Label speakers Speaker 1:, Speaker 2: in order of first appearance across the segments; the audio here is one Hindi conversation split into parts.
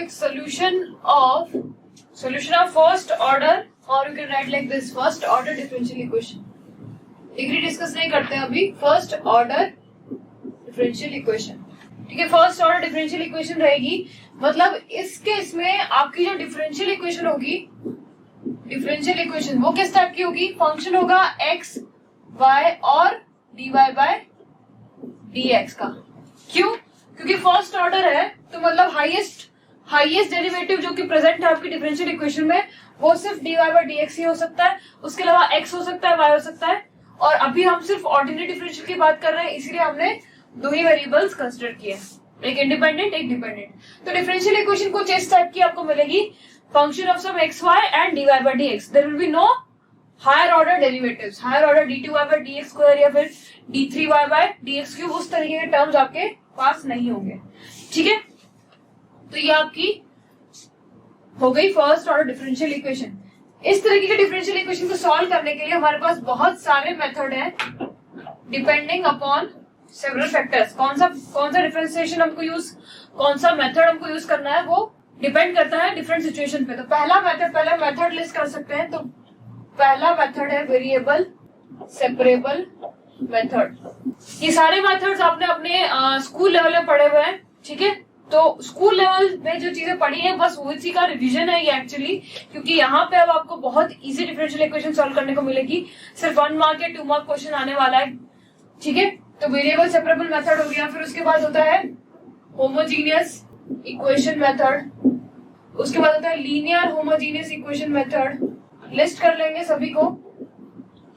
Speaker 1: Topic solution of first order, or you can write like this, first order differential equation. Degree discuss नहीं करते हैं अभी, फर्स्ट ऑर्डर डिफरेंशियल इक्वेशन. ठीक है, फर्स्ट ऑर्डर डिफरेंशियल इक्वेशन रहेगी. मतलब इस केस में आपकी जो डिफरेंशियल इक्वेशन होगी, डिफरेंशियल इक्वेशन वो किस टाइप की होगी? फंक्शन होगा एक्स वाई और d Y by D x का. क्यों? क्योंकि फर्स्ट ऑर्डर है तो मतलब हाईएस्ट डेरिवेटिव जो कि प्रेजेंट है आपकी डिफरेंशियल इक्वेशन में वो सिर्फ D Y by D X ही हो सकता है. उसके अलावा एक्स हो सकता है, वाई हो सकता है. और अभी हम सिर्फ ऑर्डिनरी डिफरेंशियल की बात कर रहे हैं, इसलिए हमने दो ही वेरिएबल्स कंसीडर किए, एक इंडिपेंडेंट एक डिपेंडेंट. तो डिफरेंशियल इक्वेशन कुछ इस टाइप की आपको मिलेगी, function of some x y and d Y by D x. There will be no higher order derivatives, higher order d two y by D x square या फिर d three y by D x cube, उस तरीके के टर्म्स आपके पास नहीं होंगे. ठीक है, तो ये आपकी हो गई फर्स्ट ऑर्डर डिफरेंशियल इक्वेशन. इस तरीके के डिफरेंशियल इक्वेशन को सॉल्व करने के लिए हमारे पास बहुत सारे मेथड हैं, डिपेंडिंग अपॉन सेवरल फैक्टर्स. कौन सा डिफरेंशिएशन हमको यूज, कौन सा मेथड हमको यूज करना है वो डिपेंड करता है डिफरेंट सिचुएशन पे. तो पहला मेथड लिस्ट कर सकते हैं. तो पहला मेथड है वेरिएबल सेपरेबल मेथड. ये सारे मेथड्स आपने अपने स्कूल लेवल में पढ़े हुए हैं. ठीक है, तो स्कूल लेवल में जो चीजें पढ़ी है बस उसी का रिवीजन है ये एक्चुअली, क्योंकि यहाँ पे अब आपको बहुत इजी डिफरेंशियल इक्वेशन सॉल्व करने को मिलेगी. सिर्फ 1 मार्क या 2 मार्क क्वेश्चन आने वाला है. ठीक है, तो वेरिएबल सेपरेबल मेथड हो गया. फिर उसके बाद होता है होमोजीनियस इक्वेशन मेथड. उसके बाद होता है linear homogeneous equation method. List कर लेंगे सभी को.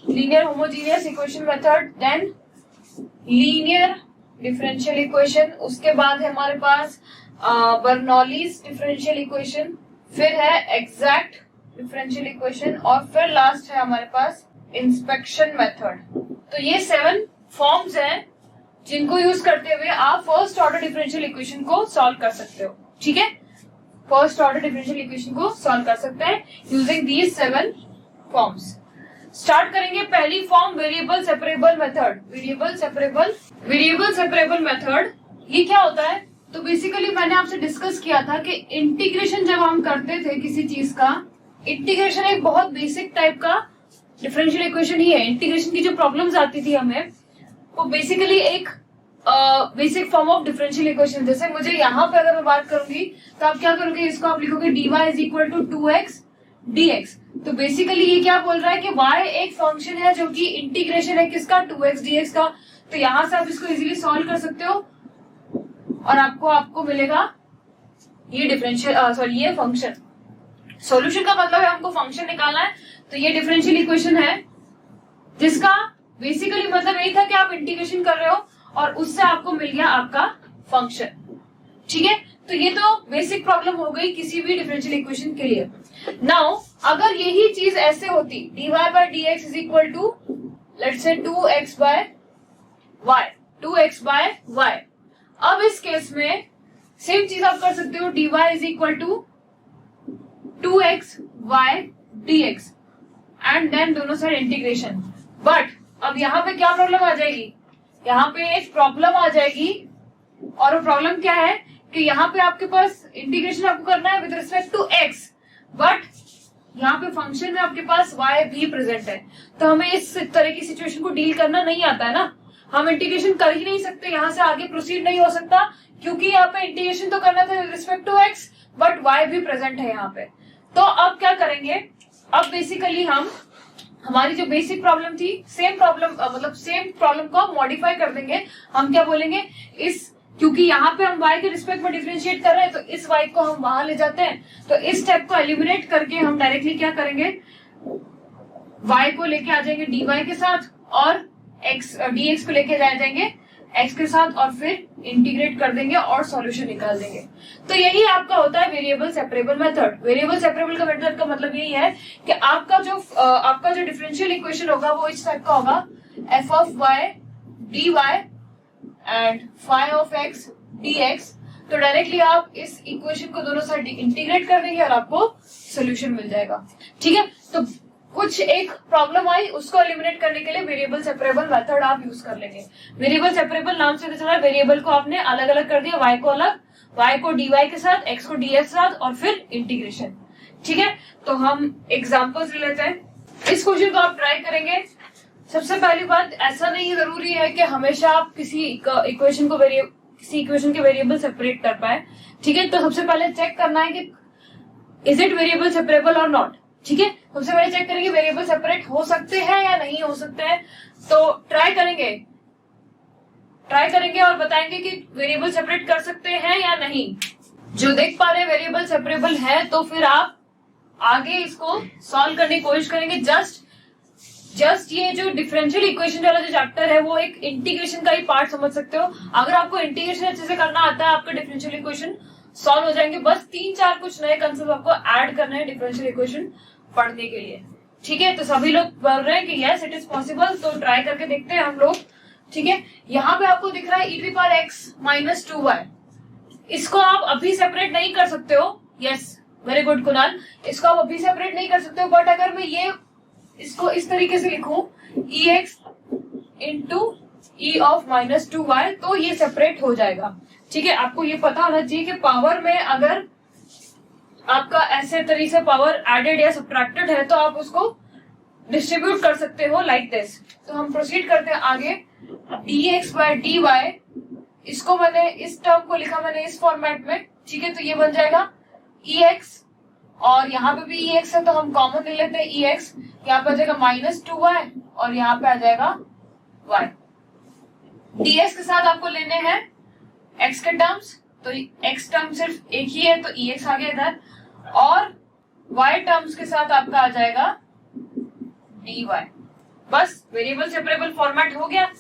Speaker 1: Linear homogeneous equation method, then linear differential equation. उसके बाद है हमारे पास बर्नौलीज डिफरेंशियल इक्वेशन. फिर है एग्जैक्ट डिफरेंशियल इक्वेशन और फिर लास्ट है हमारे पास इंस्पेक्शन मेथड. तो ये 7 फॉर्म्स हैं जिनको यूज करते हुए आप फर्स्ट ऑर्डर डिफरेंशियल इक्वेशन को सॉल्व कर सकते हो. ठीक है, फर्स्ट ऑर्डर डिफरेंशियल इक्वेशन को सॉल्व कर सकते हैं यूजिंग दीज 7 फॉर्म्स. स्टार्ट करेंगे पहली form, variable separable method. Variable separable method ये क्या होता है? तो बेसिकली मैंने आपसे डिस्कस किया था कि इंटीग्रेशन जब हम करते थे किसी चीज का, इंटीग्रेशन एक बहुत बेसिक टाइप का डिफरेंशियल इक्वेशन ही है. इंटीग्रेशन की जो प्रॉब्लम्स आती थी हमें वो बेसिकली एक basic form of differential equation. जैसे मुझे यहाँ पे अगर मैं बात करूंगी तो आप क्या करोगे, इसको आप लिखोगे dy is equal to 2x dx. तो बेसिकली ये क्या बोल रहा है कि y एक फंक्शन है जो कि इंटीग्रेशन है किसका, 2x dx का. तो यहां से आप इसको इजीली सॉल्व कर सकते हो और आपको मिलेगा ये डिफरेंशियल ये फंक्शन. सॉल्यूशन का मतलब है हमको फंक्शन निकालना है. तो ये डिफरेंशियल इक्वेशन है जिसका बेसिकली मतलब यही था कि आप इंटीग्रेशन कर रहे हो और उससे आपको मिल गया आपका फंक्शन. ठीक है, तो ये तो बेसिक प्रॉब्लम हो गई किसी भी डिफरेंशियल इक्वेशन के लिए. नाउ अगर यही चीज ऐसे होती, dy by dx is equal to let's say 2x bye y. अब इस केस में सेम चीज आप कर सकते हो, dy is equal to 2x y dx and then दोनों साइड इंटीग्रेशन. बट अब यहाँ पे क्या प्रॉब्लम आ जाएगी, यहाँ पे एक प्रॉब्लम आ जाएगी. और वो प्रॉब्लम क्या है कि यहाँ पे आपके पास इंटीग्रेशन आपको करना है with respect to x, but यहाँ पे फंक्शन में आपके पास y भी प्रेजेंट है. तो हमें इस तरह की सिचुएशन को डील करना नहीं आता है ना. हम इंटीग्रेशन कर ही नहीं सकते, यहाँ से आगे प्रोसीड नहीं हो सकता, क्योंकि यहाँ पे इंटीग्रेशन तो करना था with respect to x, but y भी प्रेजेंट है यहाँ पे. तो अब क्या करेंगे, अब बेसिकली हमारी जो बेसिक प्रॉब्लम थी सेम प्रॉब्लम को मॉडिफाई कर देंगे. हम क्या बोलेंगे, इस क्योंकि यहाँ पे हम y के रिस्पेक्ट में डिफरेंशिएट कर रहे हैं तो इस y को हम वहां ले जाते हैं. तो इस स्टेप को एलिमिनेट करके हम डायरेक्टली क्या करेंगे, y को लेके आ जाएंगे dy के साथ और dx को लेके जाएंगे x के साथ और फिर इंटीग्रेट कर देंगे और सॉल्यूशन निकाल देंगे. तो यही आपका होता है variable separable method. Variable separable का मेथड का मतलब यही है कि आपका जो डिफरेंशियल इक्वेशन होगा वो इस टाइप का होगा, f of y dy and phi of x dx. तो डायरेक्टली आप इस इक्वेशन को दोनों साइड इंटीग्रेट कर देंगे और आपको सोल्यूशन मिल जाएगा. ठीक है, तो कुछ एक प्रॉब्लम आई उसको एलिमिनेट करने के लिए वेरिएबल सेपरेबल मेथड आप यूज कर लेंगे. वेरिएबल सेपरेबल नाम से चला, वेरिएबल को आपने अलग अलग कर दिया, y को अलग y को dy के साथ, x को dx के साथ और फिर इंटीग्रेशन। ठीक है, तो हम एग्जांपल्स ले लेते हैं। इस क्वेश्चन को आप ट्राई करेंगे। सबसे पहली बात, ऐसा नहीं जरूरी है कि हमेशा आप किसी इक्वेशन को किसी इक्वेशन के वेरिएबल सेपरेट कर पाए। ठीक है, तो सबसे पहले चेक करना है कि इज इट वेरिएबल सेपरेबल और नॉट। ठीक है, सबसे पहले चेक करेंगे वेरिएबल सेपरेट हो सकते हैं या नहीं हो सकते हैं। तो ट्राई करेंगे और बताएंगे कि वेरिएबल सेपरेट कर सकते हैं या नहीं। जो देख पा रहे हैं वेरिएबल सेपरेबल है तो फिर आप आगे इसको सॉल्व करने की कोशिश करेंगे। जस्ट ये जो डिफरेंशियल इक्वेशन वाला जो चैप्टर है वो एक इंटीग्रेशन का ही पार्ट समझ सकते हो। अगर आपको इंटीग्रेशन अच्छे से करना आता है, आपका डिफरेंशियल इक्वेशन सॉल्व हो जाएंगे। बस 3-4 कुछ नए कंसेप्ट आपको ऐड करने हैं डिफरेंशियल इक्वेशन पढ़ने के लिए। ठीक है, तो सभी लोग बोल रहे हैं कि यस इट इज पॉसिबल, तो ट्राई करके देखते हैं हम लोग। ठीक है, यहाँ पे आपको दिख रहा है e⁻x-2y। इसको आप अभी सेपरेट नहीं कर सकते हो। यस, वेरी गुड कुणाल, इसको आप अभी सेपरेट नहीं कर सकते हो। बट अगर मैं ये इसको इस तरीके से लिखूं ex इंटू e⁻-2y तो ये सेपरेट हो जाएगा। ठीक है, आपको ये पता होना चाहिए कि पावर में अगर आपका ऐसे तरीके से पावर एडेड या सब्ट्रैक्टेड है तो आप उसको डिस्ट्रीब्यूट कर सकते हो लाइक दिस। तो हम प्रोसीड करते हैं आगे। dx/dy, इसको मैंने इस टर्म को लिखा मैंने इस फॉर्मेट में। ठीक है, तो ये बन जाएगा ex और यहाँ पे भी ex है तो हम कॉमन ले लेते हैं ex। यहाँ पे आ जाएगा -2y और यहाँ पे आ जाएगा y। dx के साथ आपको लेने हैं x के टर्म्स, तो x टर्म सिर्फ एक ही है तो ex आ गया इधर, और y टर्म्स के साथ आपका आ जाएगा dy। बस वेरिएबल सेपरेबल फॉर्मेट हो गया।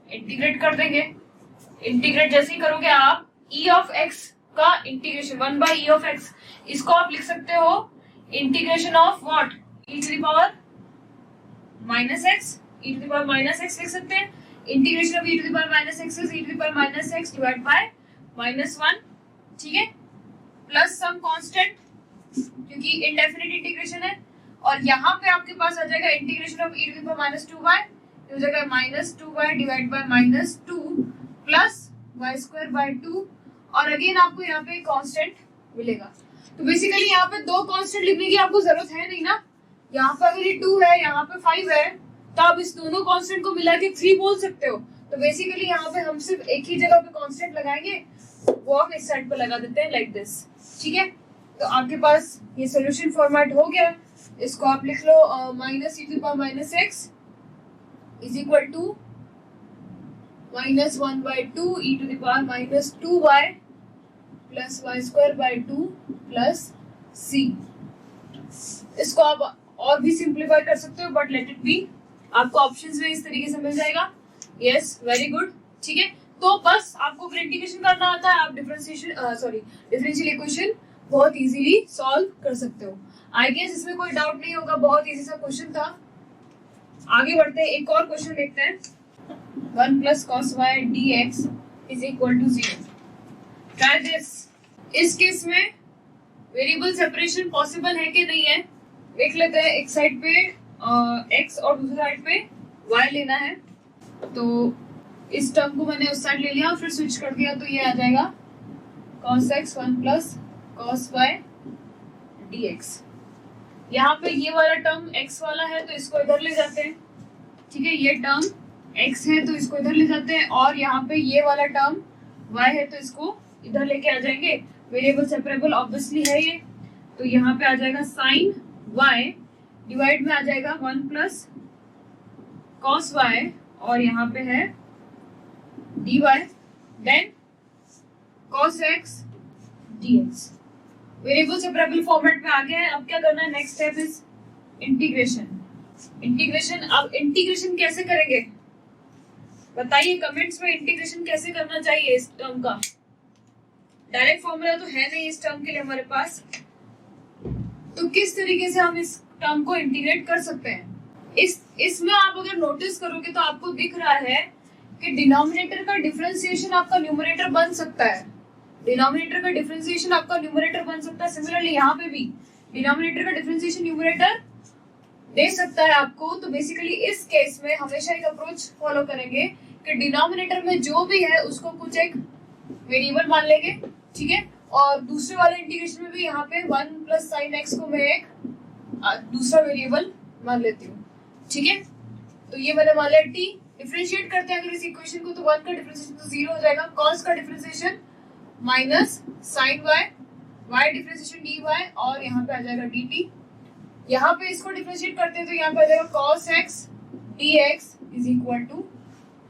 Speaker 1: इंटीग्रेट कर देंगे। इंटीग्रेट जैसे ही करोगे आप e(x) का इंटीग्रेशन 1/e(x), इसको आप लिख सकते हो इंटीग्रेशन ऑफ व्हाट, e⁻⁻x लिख सकते हैं। Integration of e⁻⁻x is e⁻⁻x divide by -1। ठीक है, प्लस सम कांस्टेंट क्योंकि इंडेफिनिट इंटीग्रेशन है। और यहाँ पे आपके पास आ जाएगा इंटीग्रेशन ऑफ e⁻⁻2y हो जाएगा -2y divide by -2 plus y²/2 और अगेन आपको यहाँ पे कांस्टेंट मिलेगा। तो बेसिकली यहाँ पे 2 कांस्टेंट लिखने की आपको जरूरत है नहीं ना। यहाँ पे अगर ये 2 है, यहाँ पे 5 है, तो आप इस दोनों कांस्टेंट को मिला के 3 बोल सकते हो। तो बेसिकली यहाँ पे हम सिर्फ एक ही जगह पे कांस्टेंट लगाएंगे, वो हम इस साइड पे लगा देते हैं लाइक दिस। ठीक है, तो आपके पास ये सोल्यूशन फॉर्मेट हो गया। इसको आप लिख लो -e⁻⁻x is equal to -1/2 e⁻⁻2y plus y²/2 plus c। इसको आप और भी सिंप्लीफाई कर सकते हो बट लेट इट बी, आपको ऑप्शंस में इस तरीके से मिल जाएगा। Yes, very good. ठीक है, तो बस आपको इंटीग्रेशन करना आता है, आप डिफरेंशियल इक्वेशन बहुत इजीली सॉल्व कर सकते हो। आई गेस इसमें कोई डाउट नहीं होगा, बहुत इजी सा क्वेश्चन था। आगे बढ़ते हैं, एक और क्वेश्चन देखते हैं। 1 + cos y dx is equal to 0। Try this. इस केस में वेरिएबल सेपरेशन पॉसिबल है कि नहीं है देख लेते हैं। एक साइड पे x और दूसरी साइड पे y लेना है, तो इस टर्म को मैंने उस साइड ले लिया और फिर स्विच कर दिया, तो ये आ जाएगा cos x 1 + cos y dx। यहाँ पे ये वाला टर्म x वाला है तो इसको इधर ले जाते हैं। ठीक है, ये टर्म x है तो इसको इधर ले जाते हैं, और यहाँ पे ये वाला टर्म y है तो इसको इधर लेके आ जाएंगे। वेरिएबल सेपरेबल ऑब्वियसली है ये, तो यहाँ पे आ जाएगा sin y डिवाइड में आ जाएगा 1 + cos y और यहाँ पे है dy then cos x dx। Variable separable format में आ गया है। अब क्या करना है, नेक्स्ट स्टेप इज इंटीग्रेशन। अब इंटीग्रेशन कैसे करेंगे बताइए कमेंट्स में। इंटीग्रेशन कैसे करना चाहिए इस टर्म का? डायरेक्ट फॉर्मूला तो है नहीं इस टर्म के लिए हमारे पास, तो किस तरीके से हम इस टर्म को इंटीग्रेट कर सकते हैं? इसमें आप अगर नोटिस करोगे तो आपको दिख रहा है कि डिनोमिनेटर का डिफरेंशिएशन आपका न्यूमरेटर बन सकता है। डिनोमिनेटर का डिफरेंशिएशन आपका न्यूमरेटर बन सकता है। सिमिलरली यहाँ पे भी डिनोमिनेटर का डिफरेंशिएशन न्यूमरेटर दे सकता है आपको। तो बेसिकली इस केस में हमेशा एक अप्रोच फॉलो करेंगे कि डिनोमिनेटर में जो भी है उसको कुछ एक वेरिएबल मान लेंगे। ठीक है। और दूसरे वाले इंटीग्रेशन में भी यहाँ पे 1 प्लस साइन एक्स को मैं एक दूसरा वेरिएबल मान लेती हूँ, ठीक है। तो ये मैंने मान लिया टी। डिफरेंशिएट करते हैं अगर इस इक्वेशन को, तो 1 का डिफरेंशिएशन तो 0 हो जाएगा, कॉस का differentiation minus sine y, y differentiation d y, और यहाँ पे आ जाएगा डी टी। यहाँ पे इसको डिफरेंशिएट करते हैं तो यहाँ पे आ जाएगा cos x dx is equal to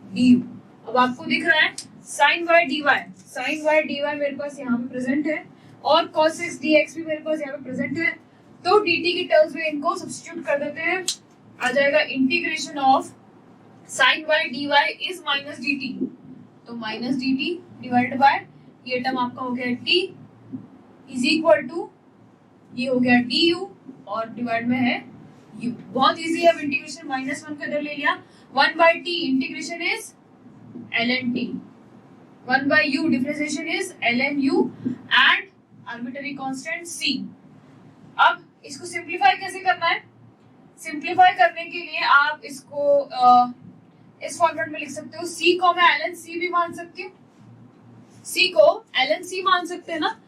Speaker 1: du। अब आपको दिख रहा है sin y dy, sin y dy मेरे पास यहाँ पे प्रेजेंट है और cos x dx भी मेरे पास यहाँ पे प्रेजेंट है। तो dt की टर्म्स में इनको सब्स्टिट्यूट कर देते हैं, आ जाएगा integration of sin y dy is minus dt, तो माइनस dt डिवाइडेड बाय ये टर्म आपका हो गया t इज इक्वल टू ये हो गया du और डिवाइड में है u। बहुत इजी है, अब इंटीग्रेशन माइनस 1 का इधर ले लिया, 1 by t integration is ln t, 1 by u differentiation is ln u and arbitrary constant c। अब इसको सिंपलीफाई कैसे करना है? सिंपलीफाई करने के लिए आप इसको इस फॉर्मेट में लिख सकते हो, c को मैं ln c भी मान सकती हूँ, c को ln c मान सकते हैं ना,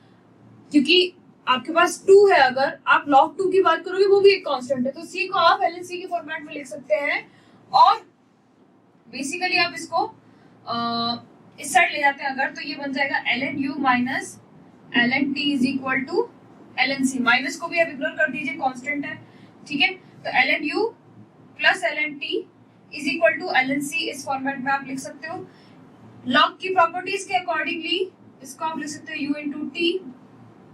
Speaker 1: क्योंकि आपके पास 2 है, अगर आप log 2 की बात करोगे वो भी एक कांस्टेंट है, तो c को आप ln c के फॉर्मेट में लिख सकते हैं। और बेसिकली आप इसको इस साइड ले जाते हैं अगर, तो ये बन जाएगा ln u minus ln t is equal to ln c। Minus को भी आप इग्नोर कर दीजिए, कांस्टेंट है, ठीक है। तो ln u plus ln t is equal to ln c, इस फॉर्मेट में आप लिख सकते हो। log की प्रॉपर्टीज के अकॉर्डिंगली इसको आप लिख सकते हो u into t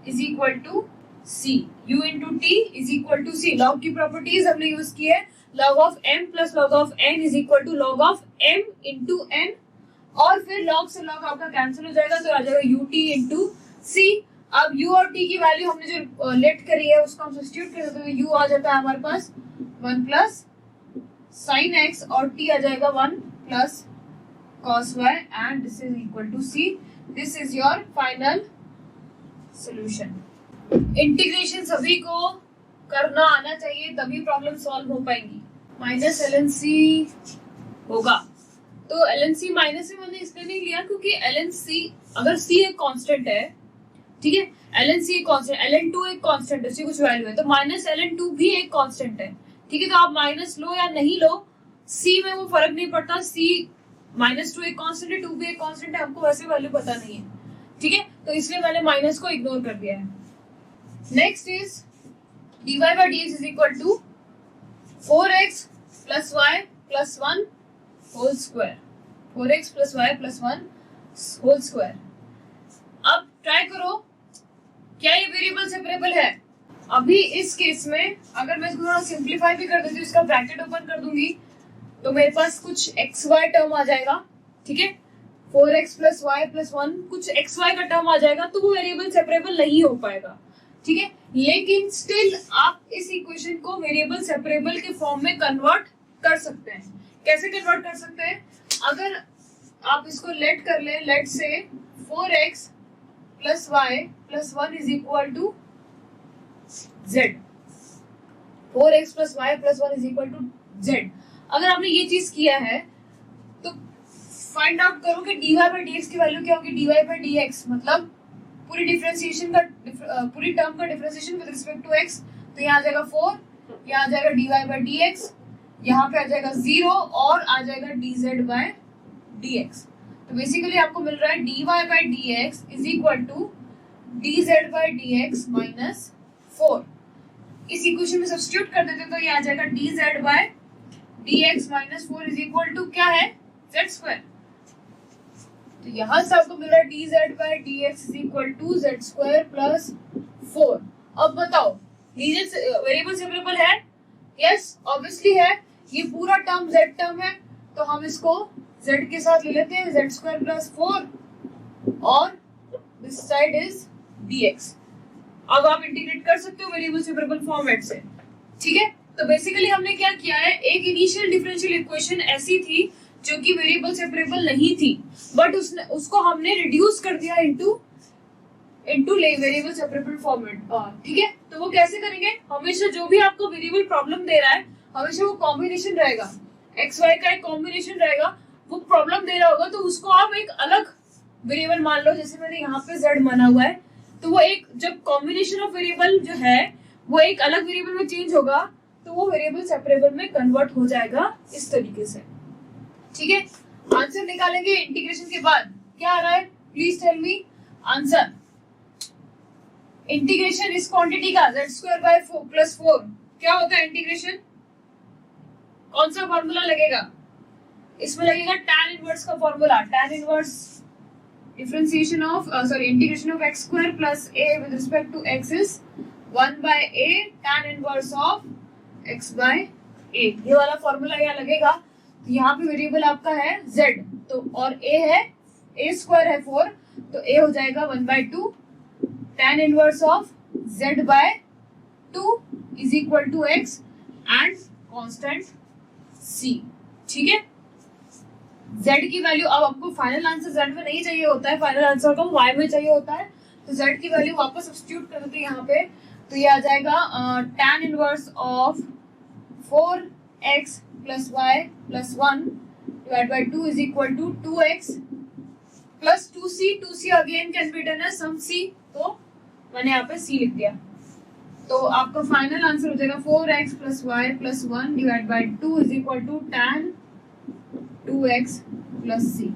Speaker 1: is equal to c, u into t is equal to c। log की प्रॉपर्टीज हमने यूज की है, log of m plus log of n is equal to log of m into n, और फिर log से log आपका कैंसिल हो जाएगा, तो आ जाएगा ut इंटू c। अब u और t की वैल्यू हमने जो लेट करी है उसको हम सब्स्टिट्यूट कर देते हैं, u आ जाता है हमारे पास 1 प्लस साइन x और t आ जाएगा 1 plus cos y and this is equal to c। This is your final solution. Integration सभी को करना आना चाहिए, तभी प्रॉब्लम सॉल्व हो पाएंगी। माइनस ln c होगा, तो ln c माइनस से मैंने इसलिए नहीं लिया क्योंकि ln c अगर c एक कांस्टेंट है, ठीक है, ln c एक कांस्टेंट, ln 2 एक कांस्टेंट है, कुछ वैल्यू है, तो माइनस ln 2 भी एक कांस्टेंट है, ठीक है। तो आप माइनस लो या नहीं लो, c में वो फर्क नहीं पड़ता, c माइनस 2 एक कांस्टेंट है, 2 भी एक कांस्टेंट है, हमको वैसे वैल्यू पता नहीं है, ठीक है, तो इसलिए मैंने माइनस को इग्नोर कर दिया है। Next is dy by dx is equal to 4x plus y plus 1 whole square, 4x plus y plus 1 whole square. अब ट्राई करो, क्या ये वेरिएबल सेपरेबल है? अभी इस केस में अगर मैं इसको थोड़ा सिंप्लीफाई भी कर देती हूँ, इसका ब्रैकेट ओपन कर दूंगी, तो मेरे पास कुछ xy टर्म आ जाएगा, ठीक है, 4x प्लस y प्लस 1 कुछ xy का टर्म आ जाएगा, तो वो वेरिएबल सेपरेबल नहीं हो पाएगा, ठीक है। लेकिन स्टिल आप इस इक्वेशन को वेरिएबल सेपरेबल के फॉर्म में कन्वर्ट कर सकते हैं। कैसे कन्वर्ट कर सकते हैं? अगर आप इसको लेट कर ले, let say 4x plus y plus 1 is equal to z, 4x plus y plus 1 is equal to z। अगर आपने ये चीज किया है तो फाइंड आउट करो कि dy by dx की वैल्यू क्या होगी। dy by dx मतलब पूरी डिफरेंशिएशन का पूरी टर्म का differentiation with respect to x, तो यहाँ आ जाएगा 4, यहाँ आ जाएगा dy by dx, यहाँ पे आ जाएगा 0 और आ जाएगा dz by dx। तो बेसिकली आपको मिल रहा है dy by dx is equal to dz by dx minus 4। इस इक्वेशन में सब्स्टिट्यूट कर देते तो ये आ जाएगा dz by dx minus 4 is equal to क्या है, z स्क्वायर। तो यहाँ से आपको मिल रहा है dz by dx is equal to z square plus 4। अब बताओ dz वेरिएबल सेपरेबल है? यस ऑब्वियसली है, ये पूरा टर्म z टर्म है, तो हम इसको z के साथ ले लेते हैं, z स्क्वायर प्लस 4 और दिस साइड इज dx। अब आप इंटीग्रेट कर सकते हो वेरिएबल सेपरेबल फॉर्मेट से, ठीक है। तो बेसिकली हमने क्या किया है, एक इनिशियल डिफरेंशियल इक्वेशन ऐसी थी जो कि वेरिएबल सेपरेबल नहीं थी, बट उसको हमने रिड्यूस कर दिया इनटू वेरिएबल सेपरेबल फॉर्मेट, ठीक है। तो वो कैसे करेंगे, हमेशा जो भी आपको वेरिएबल प्रॉब्लम दे रहा है हमेशा वो कॉम्बिनेशन रहेगा, एक्स वाई का एक कॉम्बिनेशन रहेगा, वो प्रॉब्लम दे रहा होगा तो उसको आप एक अलग वेरिएबल मान लो, जैसे मैंने यहाँ पे z माना हुआ है, तो वो एक जब कॉम्बिनेशन ऑफ वेरिएबल जो है वो एक अलग वेरिएबल में चेंज होगा तो वो वेरिएबल सेपरेबल में कन्वर्ट हो जाएगा इस तरीके से। ठीक है, आंसर निकालेंगे इंटीग्रेशन के बाद। क्या आ रहा है, please tell me answer. Integration इस क्वांटिटी का z² + 4 क्या होता है इंटीग्रेशन, कौन सा फॉर्मूला लगेगा, इसमें लगेगा tan इनवर्स का formula. tan inverse differentiation of integration of x² + a with respect to x is 1/a tan inverse of x/a। ये वाला फॉर्मूला यहाँ लगेगा। तो यहाँ पे वेरिएबल आपका है z, तो और a है, a² है 4, तो a हो जाएगा 1/2 tan inverse of z/2 is equal to x and constant c। ठीक है, z की वैल्यू, अब आपको फाइनल आंसर z में नहीं चाहिए होता है, फाइनल आंसर को y में चाहिए होता है, तो z की वैल्यू वापस सब्स्टिट्यूट कर देते हैं यहाँ पे, तो ये आ जाएगा tan inverse of 4x + y + 1 / 2 is equal to 2x + 2c। 2c again can be done as some c, तो मैंने यहाँ पे c लिख दिया। तो आपका फाइनल आंसर हो जाएगा 4x + y + 1 / 2 is equal to tan 2x + c।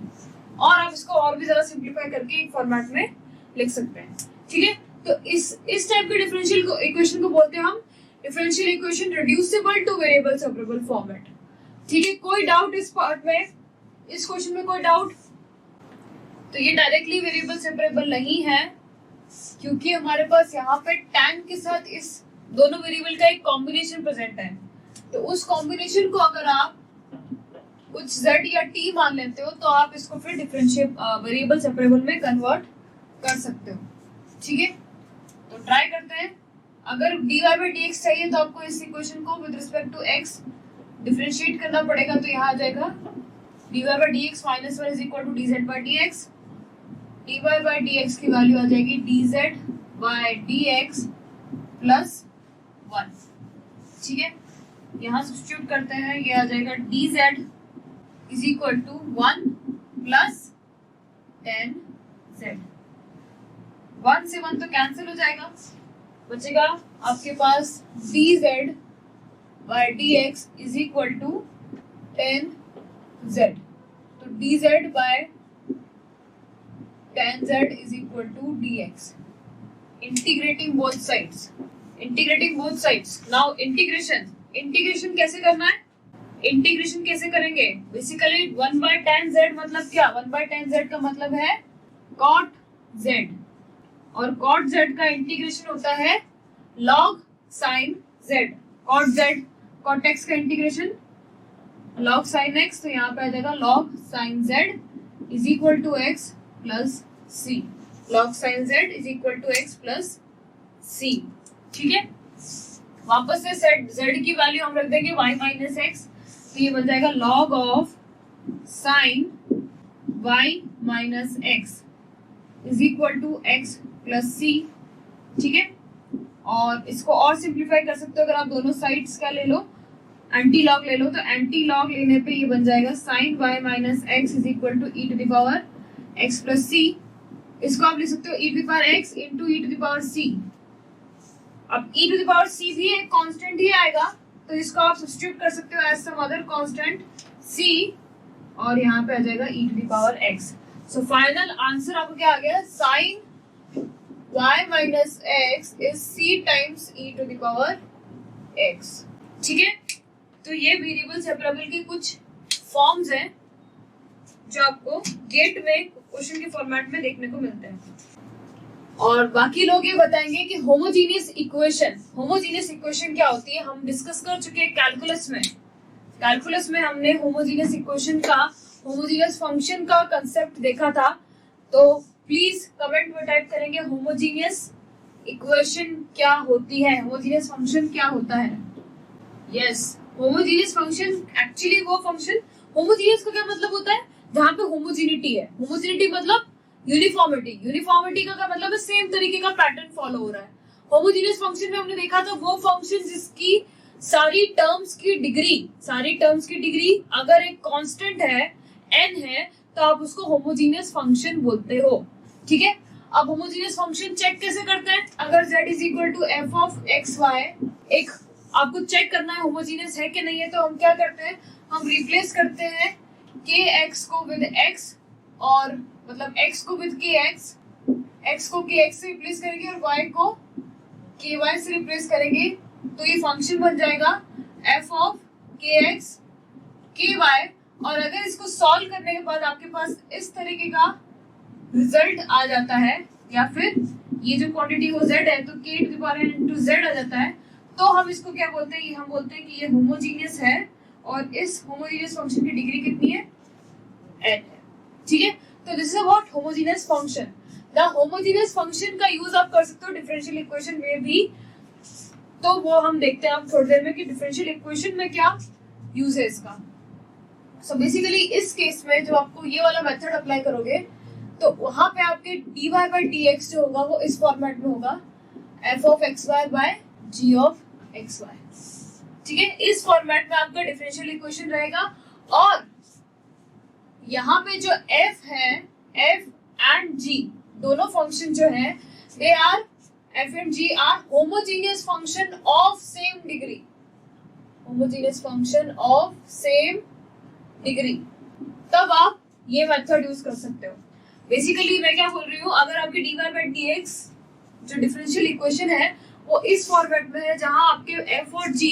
Speaker 1: और आप इसको और भी ज्यादा सिंप्लीफाई करके एक फॉर्मेट में लिख सकते हैं। ठीक है, तो इस टाइप के डिफरेंशियल इक्वेशन को बोलते हैं हम differential equation reducible two variable separable format. ठीक है, कोई डाउट इस पार्ट में, इस क्वेश्चन में कोई डाउट? तो ये डायरेक्टली वेरिएबल सेपरेबल नहीं है, क्योंकि हमारे पास यहाँ पे tan के साथ इस दोनों वेरिएबल का एक कॉम्बिनेशन प्रेजेंट है। तो उस कॉम्बिनेशन को अगर आप कुछ z या t मान लेते हो तो आप इसको फिर डिफरेंशियल वेरिएबल सेपरेबल में कन्वर्ट कर सकते हो। ठीक है, तो ट्राई करते हैं। अगर dy/dx चाहिए तो आपको इस इक्वेशन को with respect to x differentiate करना पड़ेगा, तो यहाँ आ जाएगा dy/dx - 1 is equal to dz/dx। dy/dx की वैल्यू आ जाएगी dz/dx + 1। ठीक है, यहाँ सब्स्टिट्यूट करते हैं, ये आ जाएगा dz is equal to 1 + 10z। 1 से 1 तो कैंसिल हो जाएगा, बचेगा आपके पास dz/dx is equal to 10z। तो dz/10z is equal to dx। Integrating both sides, integrating both sides. Now integration कैसे करना है, इंटीग्रेशन कैसे करेंगे? बेसिकली 1/10z मतलब क्या, 1/10z का मतलब है cot z, और cot z का इंटीग्रेशन होता है log sin z। cot z cot x का इंटीग्रेशन log sin x, तो यहाँ पे आ जाएगा log sin z is equal to x plus c। log sin z is equal to x plus c। ठीक है, वापस से z की वैल्यू हम रख देंगे y - x, तो ये बन जाएगा log of sin y - x is equal to x plus c। ठीक है, और इसको और सिंप्लीफाई कर सकते हो, अगर आप दोनों साइड्स का ले लो, एंटी लॉग ले लो, तो एंटी लॉग लेने पे ये बन जाएगा sin y - x is equal to e⁻ x plus c। इसको आप लिख सकते हो e⁻x इंटू e⁻c। अब e⁻c भी एक कांस्टेंट ही आएगा, तो इसको आप सब्स्टिट्यूट कर सकते हो as some other constant c, और यहाँ पे आ जाएगा e⁻x। सो फाइनल आंसर आपको क्या आ गया, sin y - x is c times e⁻x। ठीक है, तो ये वेरिएबल सेपरेबल के कुछ फॉर्म्स हैं जो आपको गेट में क्वेश्चन के फॉर्मेट में देखने को मिलते हैं। और बाकी लोग ये बताएंगे कि होमोजीनियस इक्वेशन क्या होती है। हम डिस्कस कर चुके हैं कैलकुलस में हमने होमोजीनियस इक्वेशन का, होमोजीनियस फंक्शन का कंसेप्ट देखा था। तो प्लीज कमेंट में टाइप करेंगे होमोजीनियस इक्वेशन क्या होती है, होमोजीनियस फंक्शन क्या होता है। यस, होमोजीनियस फंक्शन एक्चुअली वो फंक्शन, होमोजीनियस का क्या मतलब होता है, जहाँ पे होमोजीनिटी है। होमोजीनिटी मतलब यूनिफॉर्मिटी का मतलब है सेम तरीके का पैटर्न फॉलो हो रहा है। होमोजीनियस फंक्शन में हमने देखा था वो फंक्शन जिसकी सारी टर्म्स की डिग्री अगर एक कांस्टेंट है n है, तो आप उसको होमोजीनियस फंक्शन बोलते हो। ठीक है, अब होमोजीनियस फंक्शन चेक कैसे करते हैं? अगर z is equal to f of x y, एक आपको चेक करना है होमोजीनियस है कि नहीं है, तो हम क्या करते हैं, हम रिप्लेस करते हैं के एक्स को विद एक्स, और मतलब x को विद के एक्स को के एक्स से रिप्लेस करेंगे और y को के वाई से रिप्लेस करेंगे, तो ये फंक्शन बन जाएगा f ऑफ के एक्स के वाई। और अगर इसको सॉल्व करने के बाद आपके पास इस तरीके का रिजल्ट आ जाता है, या फिर ये जो क्वांटिटी वो z है तो k to the power n into z आ जाता है, तो हम इसको क्या बोलते हैं, हम बोलते हैं कि ये होमोजीनियस है, और इस होमोजीनियस फंक्शन की डिग्री कितनी है, n है। ठीक है, तो this is about homogeneous function. The homogeneous function का यूज आप कर सकते हो डिफरेंशियल इक्वेशन में भी, तो वो हम देखते हैं आप थोड़ी देर में कि डिफरेंशियल इक्वेशन में क्या यूज है इसका। सो बेसिकली इस केस में जो आपको ये वाला मेथड अप्लाई करोगे, तो वहां पे आपके dy बाई dx जो होगा वो इस फॉर्मेट में होगा, f of x y by g of x y. ठीक है, इस फॉर्मेट में आपका डिफरेंशियल इक्वेशन रहेगा। और यहाँ पे जो f है, f एंड g दोनों फंक्शन जो है, they are f and g are homogeneous function of same degree, homogeneous function of same degree, तब आप ये मेथड यूज कर सकते हो। बेसिकली मैं क्या बोल रही हूँ, अगर आपकी dy बाई dx जो डिफरेंशियल इक्वेशन है वो इस फॉर्मेट में है, जहां आपके f और g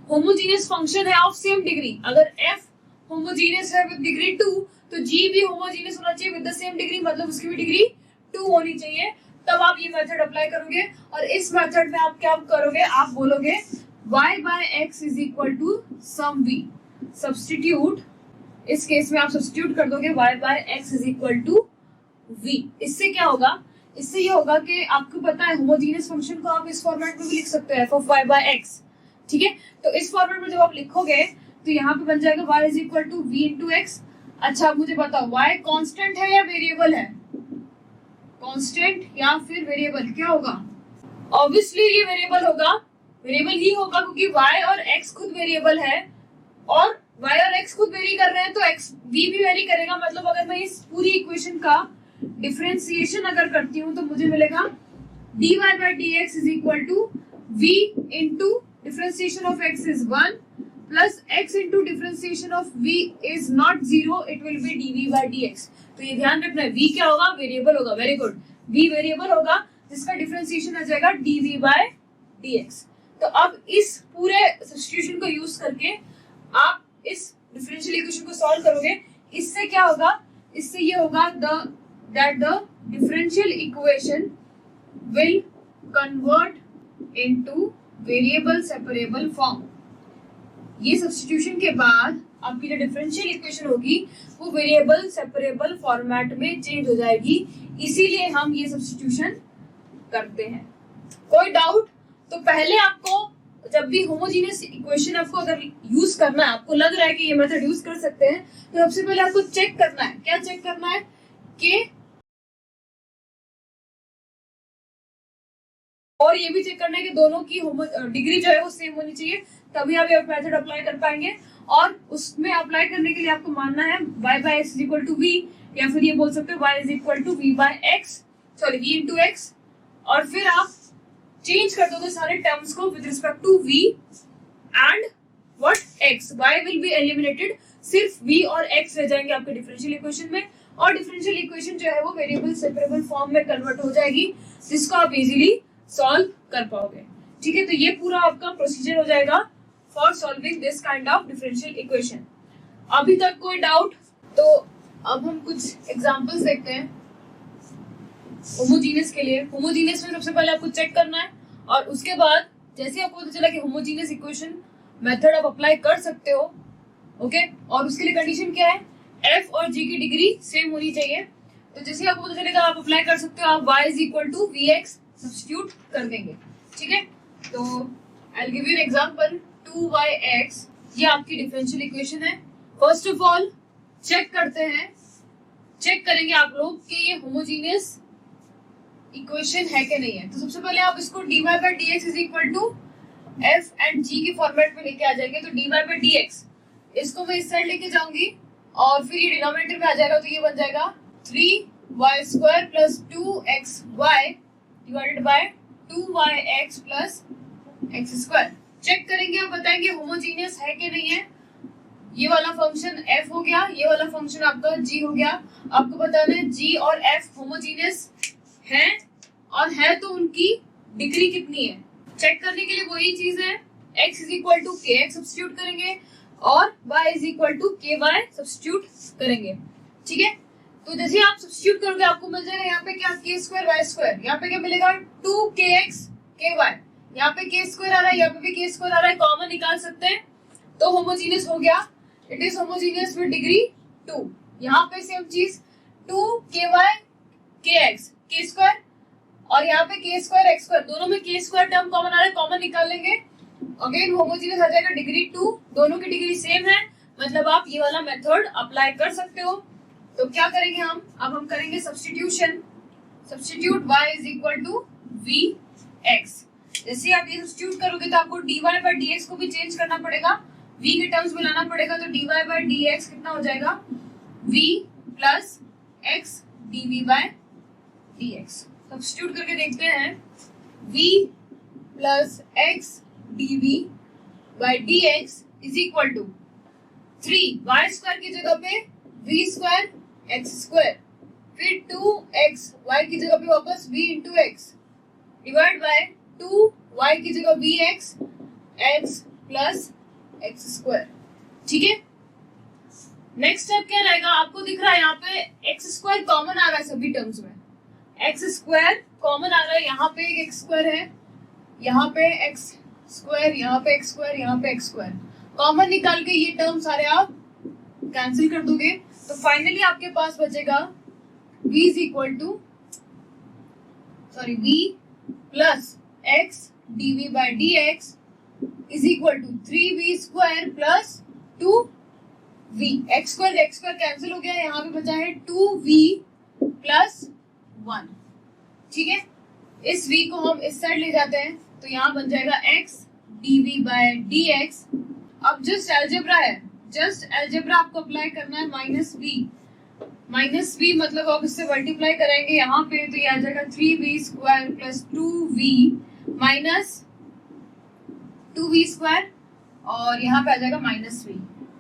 Speaker 1: होमोजीनियस फंक्शन है ऑफ सेम डिग्री। अगर f होमोजीनियस है विद डिग्री 2, तो g भी होमोजीनियस होना चाहिए विद द सेम डिग्री, मतलब उसकी भी डिग्री 2 होनी चाहिए, तब आप ये मेथड अप्लाई करोगे। और इस मेथड में आप क्या करोगे, आप बोलोगे y by x is equal to some v। Substitute, इस केस में आप सब्स्टिट्यूट कर दोगे y by x is equal to v। इससे क्या होगा, इससे ये होगा कि आपको पता है होमोजीनियस फंक्शन को आप इस फॉर्मेट में भी लिख सकते हो, f of y by x। ठीक है, तो इस फॉर्मेट में जब आप लिखोगे तो यहाँ पे बन जाएगा y is equal to v into x. अच्छा, अब मुझे बताओ y कांस्टेंट है या वेरिएबल है? कांस्टेंट या फिर वेरिएबल, क्या होगा? ऑब्वियसली ये वेरिएबल होगा, वेरिएबल ही होगा क्योंकि y और x खुद वेरिएबल है, और y और x खुद वेरी कर रहे हैं तो x v भी वेरी करेगा। मतलब अगर मैं इस पूरी इक्वेशन का डिफरेंशिएशन अगर करती हूँ तो मुझे मिलेगा dy by dx is equal to v into differentiation of x is 1 plus x into differentiation of v is not 0, it will be dv by dx। तो ये ध्यान रखना है, v क्या होगा, वेरिएबल होगा। वेरी गुड, v वेरिएबल होगा जिसका डिफरेंशिएशन आ जाएगा dv बाई dx। तो अब इस पूरे सब्स्टिट्यूशन को यूज करके आप इस डिफरेंशियल इक्वेशन को सॉल्व करोगे। इससे क्या होगा, इससे ये होगा that the differential equation will convert into variable separable form। ये सब्स्टिट्यूशन के बाद आपकी जो डिफरेंशियल इक्वेशन होगी वो वेरिएबल सेपरेबल फॉर्मेट में चेंज हो जाएगी, इसीलिए हम ये सब्स्टिट्यूशन करते हैं। कोई डाउट? तो पहले आपको जब भी होमोजीनियस इक्वेशन आपको अगर यूज करना है, आपको लग रहा है कि ये मेथड यूज कर सकते हैं, तो सबसे पहले आपको चेक करना है, क्या चेक करना है कि, और ये भी चेक करना है कि दोनों की डिग्री जो है वो सेम होनी चाहिए, तभी आप ये मेथड अप्लाई कर पाएंगे। और उसमें अप्लाई करने के लिए आपको मानना है y by x is equal to v, या फिर ये बोल सकते हो y is equal to v by x, sorry v into x, और फिर आप चेंज कर दोगे सारे टर्म्स को with respect to v and what x, y will be eliminated, सिर्फ v और x रह जाएंगे आपके डिफरेंशियल इक्वेशन में, और डिफरेंशियल इक्वेशन जो है वो वेरिएबल सेपरेबल फॉर्म में कन्वर्ट हो जाएगी, जिसको आप इजीली सॉल्व कर पाओगे। ठीक है, तो ये पूरा आपका प्रोसीजर हो जाएगा for solving this kind of differential equation. अभी तक कोई डाउट? तो अब हम कुछ एग्जांपल्स देखते हैं होमोजीनियस के लिए। होमोजीनियस में सबसे पहले आपको चेक करना है, और उसके बाद जैसे आपको पता चला कि होमोजीनियस इक्वेशन मेथड आप अप्लाई कर सकते हो, ओके, और उसके लिए कंडीशन क्या है, f और g की डिग्री सेम होनी चाहिए। तो जैसे आपको पता चलेगा आप अप्लाई कर सकते हो, आप y is equal to vx substitute कर देंगे। ठीक है, तो I will give you an example, 2yx, ये आपकी डिफरेंशियल इक्वेशन है। फर्स्ट ऑफ ऑल चेक करते हैं, चेक करेंगे आप लोग कि ये होमोजीनियस इक्वेशन है कि नहीं है। तो सबसे पहले आप इसको dy by dx is equal to f and g के फॉर्मेट में लेके आ जाएंगे। तो dy बाई dx, इसको मैं इस साइड लेके जाऊंगी और फिर ये डिनोमिनेटर में आ जाएगा तो ये बन जाएगा 3y² plus 2xy divided by 2yx plus x²। Check करेंगे और बताएंगे होमोजीनियस है कि नहीं है। ये वाला फंक्शन f हो गया, ये वाला फंक्शन आपका g हो गया। आपको बताना है g और f होमोजीनियस है, और है तो उनकी डिग्री कितनी है। चेक करने के लिए वही चीज है, x is equal to kx substitute करेंगे और y is equal to ky substitute करेंगे। ठीक है, तो जैसे आप सब्स्टिट्यूट करोगे आपको मिल जाएगा यहाँ पे क्या k² y², यहाँ पे क्या मिलेगा 2kx ky, यहाँ पे k² आ रहा है, यहाँ पे भी k² आ रहा है, कॉमन निकाल सकते हैं तो होमोजीनियस हो गया। It is homogeneous with degree 2। यहाँ पे सेम चीज 2ky kx k² और यहाँ पे k² x², दोनों में k² टर्म कॉमन आ रहा है, कॉमन निकाल लेंगे। अगेन होमोजीनियस आ जाएगा डिग्री 2, दोनों की डिग्री सेम है, मतलब आप ये वाला मेथड अप्लाई कर सकते हो। तो क्या करेंगे हम, अब हम करेंगे substitution. Substitute y is equal to vx। जैसे आप ये सब्स्टिट्यूट करोगे तो आपको dy बाय dx को भी चेंज करना पड़ेगा, v के टर्म्स में लाना पड़ेगा, तो dy बाय dx कितना हो जाएगा v plus x dv by dx। Substitute करके देखते हैं, v plus x dv by dx is equal to 3y² की जगह पे v² x², फिर 2xy की जगह पे वापस v into x divide by 2y की जगह vx x प्लस x²। ठीक है, नेक्स्ट स्टेप क्या रहेगा, आपको दिख रहा है यहाँ पे x² कॉमन आ रहा है सभी टर्म्स में, x² कॉमन आ रहा है, यहाँ पे एक x² है, यहाँ पे x², यहाँ पे x², यहाँ पे x², कॉमन निकाल के ये टर्म सारे आप कैंसिल कर दोगे तो फाइनली आपके पास बचेगा v is equal to v plus x dv by dx is equal to 3v² plus 2v। x² cancel हो गया, यहाँ पे बचा है 2v प्लस 1। ठीक है, इस v को हम इस साइड ले जाते हैं तो यहाँ बन जाएगा x dv बाय dx। अब जस्ट एल्जेब्रा है, जस्ट एल्जेब्रा आपको अप्लाई करना है, माइनस v मतलब आप इससे मल्टीप्लाई कराएंगे यहाँ पे तो ये आ जाएगा 3v² plus 2v minus 2v² और यहाँ पे आ जाएगा minus v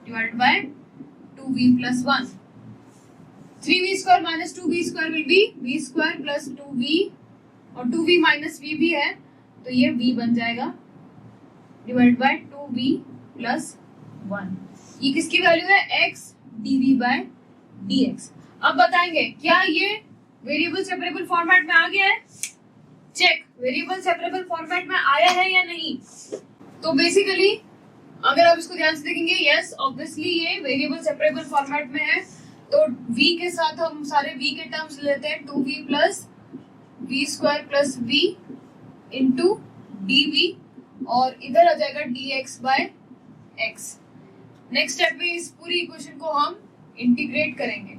Speaker 1: divided by 2v plus 1। 3v² minus 2v² will be v² plus 2v और 2v माइनस v भी है तो ये v बन जाएगा डिवाइडेड बाय 2v प्लस 1। ये किसकी वैल्यू है, x dv बाय dx। अब बताएंगे क्या ये वेरिएबल सेपरेबल फॉर्मेट में आ गया है। चेक, वेरिएबल सेपरेबल फॉर्मेट में आया है या नहीं। तो बेसिकली अगर आप इसको ध्यान से देखेंगे, यस ऑब्वियसली ये वेरिएबल सेपरेबल फॉर्मेट में है, तो v के साथ हम सारे v के टर्म्स लेते हैं, 2v plus v² plus v into dv और इधर आ जाएगा dx by x। Next step में इस पूरी इक्वेशन को हम इंटीग्रेट करेंगे।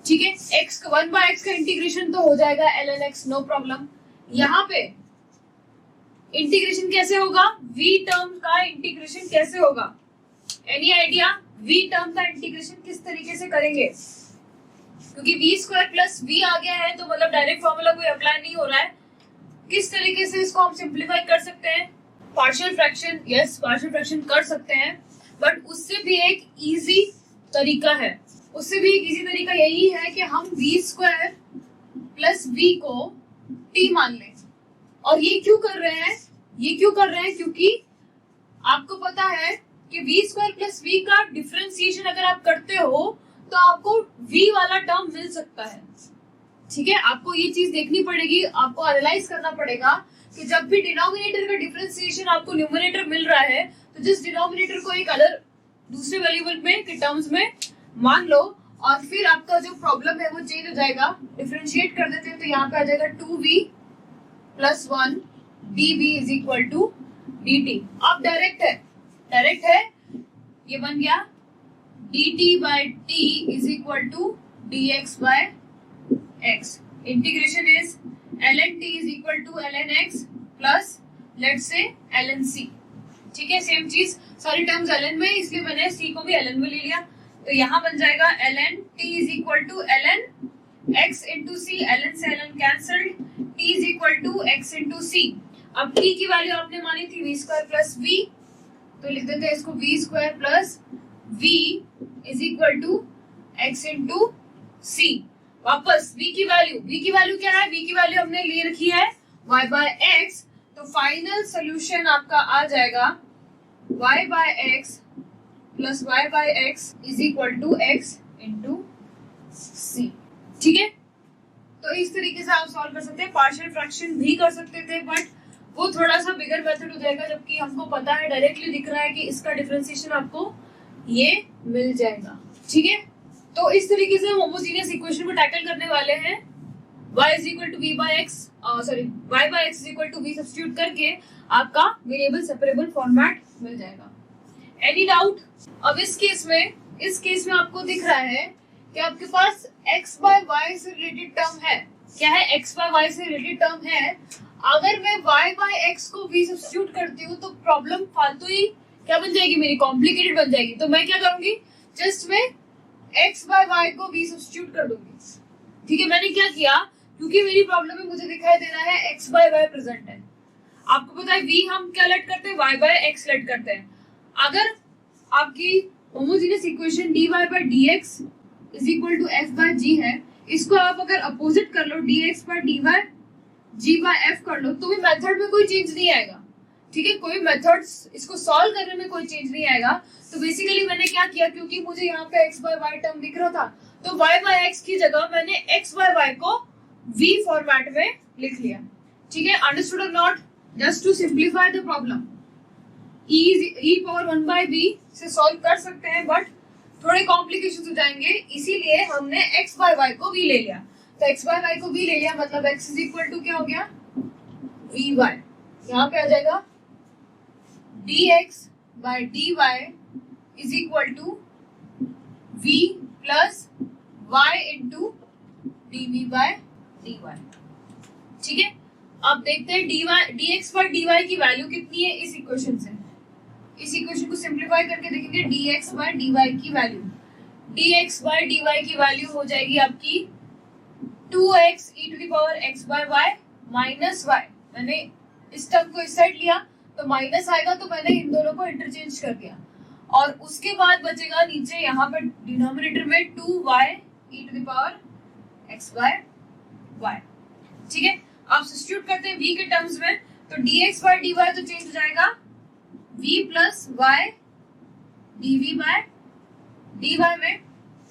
Speaker 1: ठीक है, x 1/x का इंटीग्रेशन तो हो जाएगा ln x, नो प्रॉब्लम। यहाँ पे इंटीग्रेशन कैसे होगा, v टर्म का इंटीग्रेशन कैसे होगा, एनी आइडिया, v टर्म का इंटीग्रेशन किस तरीके से करेंगे, क्योंकि v² प्लस v आ गया है तो मतलब डायरेक्ट फॉर्मूला कोई अप्लाई नहीं हो रहा है। किस तरीके से इसको हम सिंप्लीफाई कर सकते हैं, partial fraction, yes partial fraction कर सकते हैं, बट उससे भी एक इजी तरीका है, उससे भी एक इजी तरीका यही है कि हम v² प्लस v को t मान लें। और ये क्यों कर रहे हैं, ये क्यों कर रहे हैं, क्योंकि आपको पता है कि v² प्लस v का डिफरेंशिएशन अगर आप करते हो तो आपको v वाला टर्म मिल सकता है। ठीक है, आपको ये चीज देखनी पड़ेगी, आपको एनालाइज करना पड़ेगा कि जब भी डिनोमिनेटर का डिफरेंशिएशन आपको न्यूमरेटर मिल रहा है तो जिस डिनोमिनेटर को एक अदर दूसरे वेरिएबल में के टर्म्स में मान लो और फिर आपका जो प्रॉब्लम है वो चेंज हो जाएगा। डिफरेंशिएट कर देते हैं तो यहाँ पे आ जाएगा 2v plus 1 dv is equal to dt। अब डायरेक्ट है, ये बन गया dt by t is equal to dx by x। Integration is ln t is equal to ln x plus let's say ln c। ठीक है, सेम चीज सारी टर्म्स ln में, इसलिए मैंने c को भी ln में ले लिया। तो यहाँ बन जाएगा ln t is equal to ln x into C, ln से ln cancelled, t is equal to x into C. अब t की वैल्यू आपने मानी थी v स्क्वायर प्लस v, तो लिख देते हैं इसको v square plus v is equal to x into C. वापस v की वैल्यू क्या है? v की वैल्यू हमने ले रखी है y बाय x, तो फाइनल सोल्यूशन आपका आ जाएगा y by x plus y by x is equal to x into C. ठीक है, तो इस तरीके से आप सॉल्व कर सकते हैं। पार्शियल फ्रैक्शन भी कर सकते थे, बट वो थोड़ा सा बिगर मेथड हो जाएगा, जबकि हमको पता है, डायरेक्टली दिख रहा है कि इसका डिफरेंशिएशन आपको ये मिल जाएगा। ठीक है, तो इस तरीके से हम होमोजेनियस इक्वेशन को टैकल करने वाले हैं। y is equal to v by x, y by x is equal to v substitute करके आपका वेरिएबल सेपरेबल फॉर्मेट मिल जाएगा। Any doubt? अब इस केस में आपको दिख रहा है कि आपके पास x बाय y से रिलेटेड टर्म है। क्या है? x बाय y से रिलेटेड टर्म है। अगर मैं y बाय x को v सब्स्टिट्यूट करती हूँ तो प्रॉब्लम फालतू ही क्या बन जाएगी मेरी? कॉम्प्लिकेटेड बन जाएगी। तो मैं क्या करूंगी? जस्ट मैं x बाय y को v सब्स्टिट्यूट कर दूंगी। ठीक है, मैंने क्या किया, क्योंकि मेरी प्रॉब्लम में मुझे दिखाई दे रहा है x बाय y प्रेजेंट है। आपको पता है v हम क्या लेट करते हैं? y बाय x लेट करते हैं। अगर आपकी homogeneous equation dy by dx is equal to f by g है, इसको आप अगर अपोजिट कर लो dx by dy g by f कर लो, तो भी मेथड में कोई चेंज नहीं आएगा। ठीक है, कोई मेथड्स इसको सॉल्व करने में कोई चेंज नहीं आएगा। तो बेसिकली मैंने क्या किया, क्योंकि मुझे यहाँ पे x बाय y टर्म दिख रहा था, तो y बाय x की जगह मैंने x बाय y को v फॉर्मेट में लिख लिया। ठीक है, अंडरस्टूड और not? Just to simplify the problem, e power 1 by v से सॉल्व कर सकते हैं, बट थोड़े कॉम्प्लिकेशंस हो जाएंगे, इसीलिए हमने x बाय y को v ले लिया। तो x बाय y को v ले लिया, मतलब x इज इक्वल टू क्या हो गया? vy। यहाँ पे आ जाएगा dx by dy is equal to v plus y into dv by dy। ठीक है, अब देखते हैं dx बाय dy की वैल्यू कितनी है इस इक्वेशन से। इस इक्वेशन को सिंप्लीफाई करके देखेंगे dx बाय dy की वैल्यू। dx बाय dy की वैल्यू हो जाएगी आपकी 2x e to the power x by y minus y। मैंने इस टर्म को इस साइड लिया तो माइनस आएगा, तो मैंने इन दोनों को इंटरचेंज कर दिया, और उसके बाद बचेगा नीचे यहाँ पे डिनोमिनेटर में 2y e to the power x by y। ठीक है, आप सब्स्टिट्यूट करते हैं v के टर्म्स में, तो dx बाय dy तो चेंज हो जाएगा v plus y dv by dy में,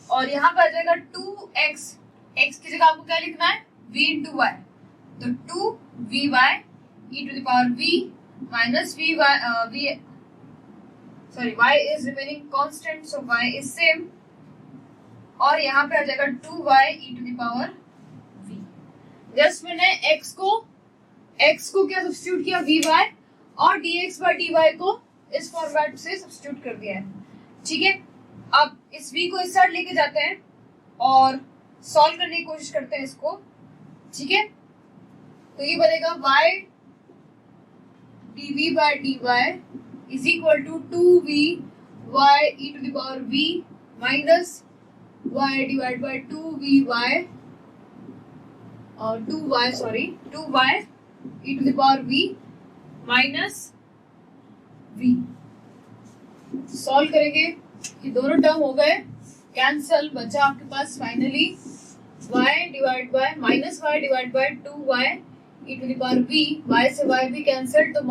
Speaker 1: और यहाँ पे आ जाएगा 2x, x की जगह आपको क्या लिखना है? v इंटू y, तो 2vy e to the power v minus y is remaining constant, so y is same, और यहाँ पे आ जाएगा 2y e to the power v। Just मैंने x को क्या सब्स्टिट्यूट किया? vy, और dx बाय dy को इस फॉर्मेट से सब्स्टिट्यूट कर दिया है। ठीक है, अब इस v को इस साइड लेके जाते हैं और सॉल्व करने की कोशिश करते हैं इसको। ठीक है, तो ये बनेगा y dv by dy is equal to 2vy e to the power v minus y divide by 2vy और 2y e to the power v minus v। Solve करेंगे, ये दोनों टर्म हो गए कैंसल, बचा आपके पास finally y divide by minus y divide by 2y e to the power v। y से y भी कैंसल, तो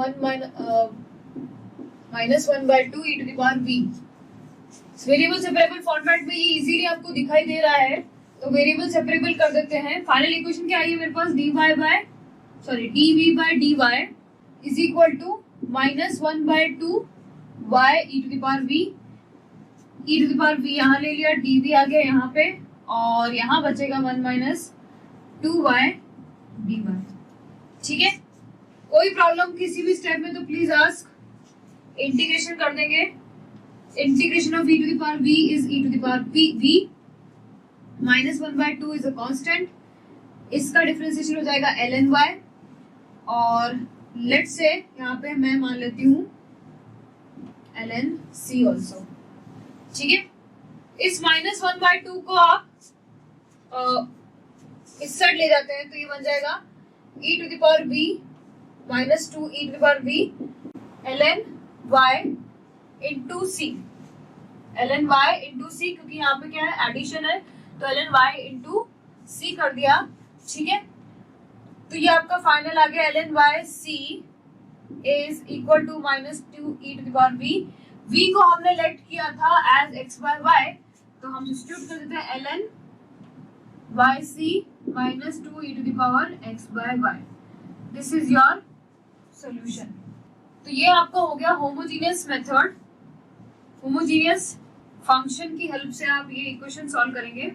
Speaker 1: minus 1 by 2 e to the power v। Variable separable format में ये इजीली आपको दिखाई दे रहा है, तो वेरिएबल सेपरेबल कर देते हैं। फाइनल इक्वेशन क्या आई है मेरे पास? dv by dy is equal to minus 1 by 2 y e to the power v। e to the power v यहाँ ले लिया, dv आ गया यहाँ पे, और यहाँ बचेगा 1 माइनस 2y dy। ठीक है, कोई प्रॉब्लम किसी भी स्टेप में तो प्लीज आस्क। इंटीग्रेशन कर देंगे, integration of e to the power v is e to the power v minus 1 by 2 is a constant, इसका डिफरेंशिएशन हो जाएगा ln y, और लेट्स से यहाँ पे मैं मान लेती हूँ ln c ऑल्सो। ठीक है, इस -1/2 को आप इस साइड ले जाते हैं तो ये बन जाएगा e to the power v -2 e to the power v ln y into c ln y into c, क्योंकि यहाँ पे क्या है एडिशन है तो ln y into c कर दिया, ठीक है। तो ये आपका फाइनल आ गया ln y c is equal to -2 e to the power v। v को हमने लेट किया था एज x by y, तो हम सब्स्टिट्यूट कर देते हैं ln yc -2 e to the power x by y। This is your solution. तो ये आपका हो गया होमोजीनियस मेथड। होमोजीनियस फंक्शन की हेल्प से आप ये इक्वेशन सॉल्व करेंगे।